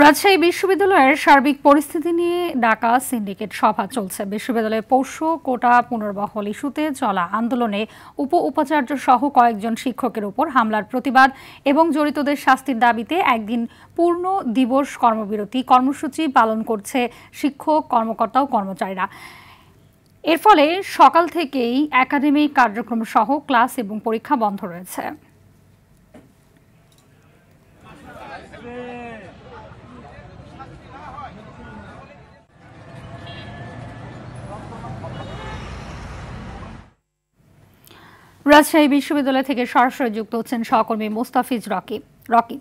রাজশাহী বিশ্ববিদ্যালয়ের সার্বিক পরিস্থিতি নিয়ে ডাকা সিন্ডিকেট সভা চলছে। বিশ্ববিদ্যালয়ের পোষ্য কোটা পুনর্বহাল ইস্যুতে চলা আন্দোলনে উপাচার্য সহ কয়েকজন শিক্ষকের উপর হামলার প্রতিবাদ এবং জড়িতদের শাস্তির দাবিতে একদিন পূর্ণ দিবস কর্মবিরতি কর্মসূচি পালন করছে শিক্ষক, কর্মকর্তা ও কর্মচারীরা। এর ফলে সকাল থেকেই একাডেমিক কার্যক্রম সহ ক্লাস এবং পরীক্ষা বন্ধ রয়েছে। রাজশাহী বিশ্ববিদ্যালয় থেকে সরাসরি যুক্ত হচ্ছেন সহকর্মী মোস্তাফিজ রকি।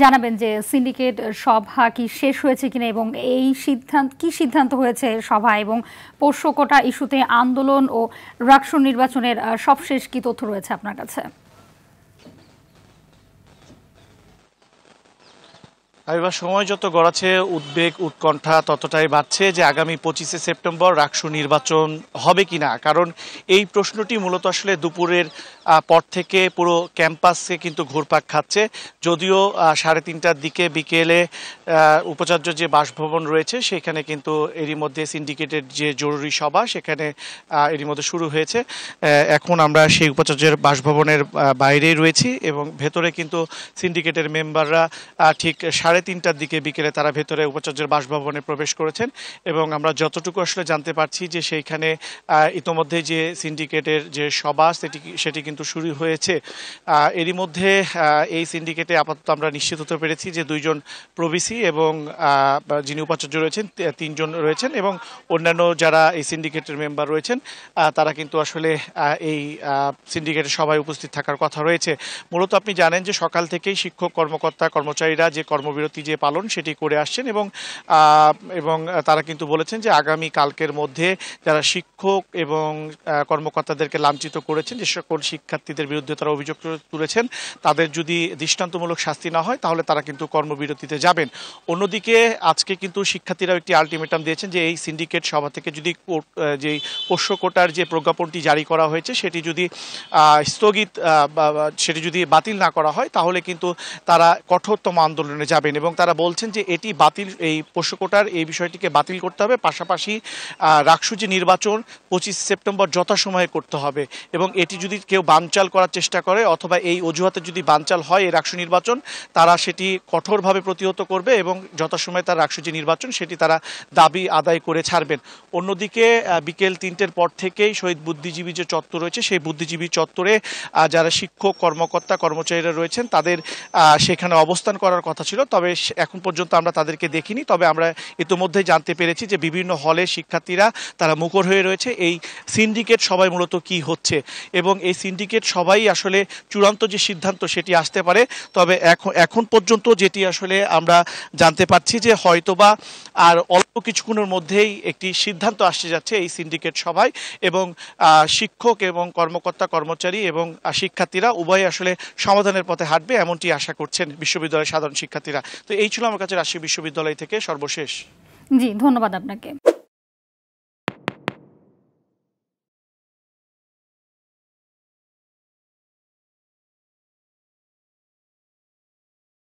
জানাবেন যে সিন্ডিকেট সভা কি শেষ হয়েছে কিনা এবং এই সিদ্ধান্ত হয়েছে সভা এবং পোষ্য কোটা ইস্যুতে আন্দোলন ও রাকসু নির্বাচনের সবশেষ কি তথ্য রয়েছে আপনার কাছে? এবার সময় যত গড়াচ্ছে উদ্বেগ উৎকণ্ঠা ততটাই বাড়ছে যে আগামী 25শে সেপ্টেম্বর রাকসু নির্বাচন হবে কিনা। কারণ এই প্রশ্নটি মূলত আসলে দুপুরের পর থেকে পুরো ক্যাম্পাসে কিন্তু ঘুরপাক খাচ্ছে। যদিও 3:30টার দিকে বিকেলে উপাচার্য যে বাসভবন রয়েছে সেখানে কিন্তু এরই মধ্যে সিন্ডিকেটের যে জরুরি সভা সেখানে এরই মধ্যে শুরু হয়েছে। এখন আমরা সেই উপাচার্যের বাসভবনের বাইরেই রয়েছি এবং ভেতরে কিন্তু সিন্ডিকেটের মেম্বাররা ঠিক 3:30টার দিকে বিকেলে তারা ভেতরে উপাচার্যের বাসভবনে প্রবেশ করেছেন এবং আমরা যতটুকু আসলে জানতে পারছি যে সেইখানে ইতোমধ্যে যে সিন্ডিকেটের যে সভা সেটি কিন্তু শুরু হয়েছে। এরই মধ্যে এই সিন্ডিকেটে আপাতত আমরা নিশ্চিত হতে পেরেছি যে 2জন প্রভিসি এবং যিনি উপাচার্য রয়েছেন 3জন রয়েছেন এবং অন্যান্য যারা এই সিন্ডিকেটের মেম্বার রয়েছেন তারা কিন্তু আসলে এই সিন্ডিকেটের সভায় উপস্থিত থাকার কথা রয়েছে। মূলত আপনি জানেন যে সকাল থেকেই শিক্ষক, কর্মকর্তা, কর্মচারীরা যে কর্মবিরতি যে পালন সেটি করে আসছেন এবং তারা কিন্তু বলেছেন যে আগামী কালকের মধ্যে যারা শিক্ষক এবং কর্মকর্তাদেরকে লাঞ্ছিত করেছেন, যে সকল শিক্ষার্থীদের বিরুদ্ধে তারা অভিযোগ তুলেছেন, তাদের যদি দৃষ্টান্তমূলক শাস্তি না হয় তাহলে তারা কিন্তু কর্মবিরতিতে যাবেন। অন্যদিকে আজকে কিন্তু শিক্ষার্থীরাও একটি আলটিমেটাম দিয়েছেন যে এই সিন্ডিকেট সভা থেকে যদি যে পোষ্য কোটার যে প্রজ্ঞাপনটি জারি করা হয়েছে সেটি যদি সেটি যদি বাতিল না করা হয় তাহলে কিন্তু তারা কঠোরতম আন্দোলনে যাবেন এবং তারা বলছেন যে এটি বাতিল, এই পোষ্য কোটার এই বিষয়টিকে বাতিল করতে হবে। পাশাপাশি রাকসু যে নির্বাচন 25 সেপ্টেম্বর যথাসময়ে করতে হবে এবং এটি যদি কেউ বানচাল করার চেষ্টা করে অথবা এই অজুহাতে যদি বানচাল হয় এই রাকসু নির্বাচন, তারা সেটি কঠোরভাবে প্রতিহত করবে এবং যথাসময়ে তার রাকসু যে নির্বাচন সেটি তারা দাবি আদায় করে ছাড়বেন। অন্যদিকে বিকেল 3টের পর থেকেই শহীদ বুদ্ধিজীবী যে চত্বর রয়েছে সেই বুদ্ধিজীবী চত্বরে যারা শিক্ষক, কর্মকর্তা, কর্মচারীরা রয়েছেন তাদের সেখানে অবস্থান করার কথা ছিল, তবে এখন পর্যন্ত আমরা তাদেরকে দেখিনি। তবে আমরা ইতিমধ্যেই জানতে পেরেছি যে বিভিন্ন হলে শিক্ষার্থীরা তারা মুখর হয়ে রয়েছে এই সিন্ডিকেট সবাই মূলত কি হচ্ছে এবং এই সিন্ডিকেট সবাই আসলে চূড়ান্ত যে সিদ্ধান্ত সেটি আসতে পারে। তবে এখন পর্যন্ত যেটি আসলে আমরা জানতে পারছি যে হয়তোবা আর অল্প কিছুক্ষণের মধ্যেই একটি সিদ্ধান্ত আসতে যাচ্ছে এই সিন্ডিকেট সভায় এবং শিক্ষক এবং কর্মকর্তা, কর্মচারী এবং শিক্ষার্থীরা উভয় আসলে সমাধানের পথে হাঁটবে এমনটি আশা করছেন বিশ্ববিদ্যালয়ের সাধারণ শিক্ষার্থীরা। তো এই ছিল আমার কাছে রাজশাহী বিশ্ববিদ্যালয় থেকে সর্বশেষ। জি, ধন্যবাদ আপনাকে।